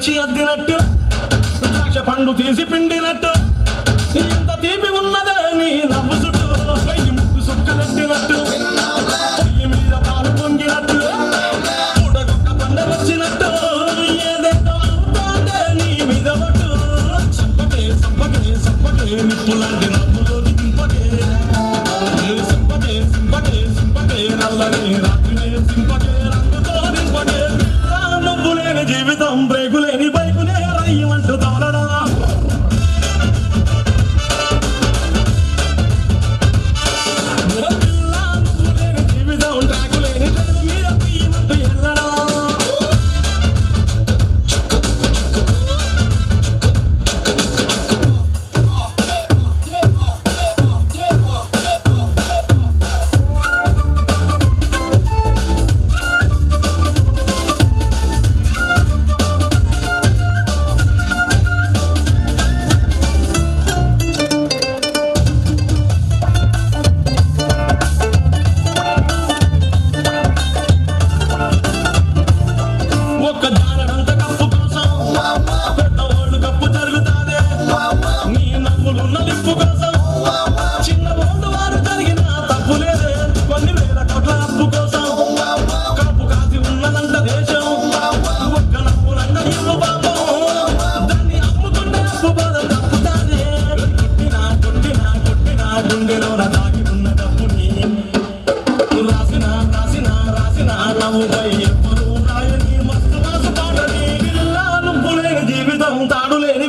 తెచ్చి అద్దినట్టు ద్రాక్ష పండు తీసి పిండినట్టు ఎంత తీపి ఉన్నదే నీ నవ్వు చుట్టూ వెయ్యి ముక్కు సుక్కలెట్టినట్టు పొయ్యి మీద పాలు పొంగినట్టు కూడగొక్క పండ వచ్చినట్టు ఏదేదో అవుతాందే నీ మీద పట్టు సంపకే సంపకే సంపకే నిప్పులాంటి నవ్వులోకి దింపకే సింపకే సింపకే సింపకే నల్లని రాత్రినే సింపకే రంగుతో దింపకే నువ్వు లేని జీవితం బ్రేకు లేని బైకునే రయ్యమంటూ తోలడా జీవితం తాడులేని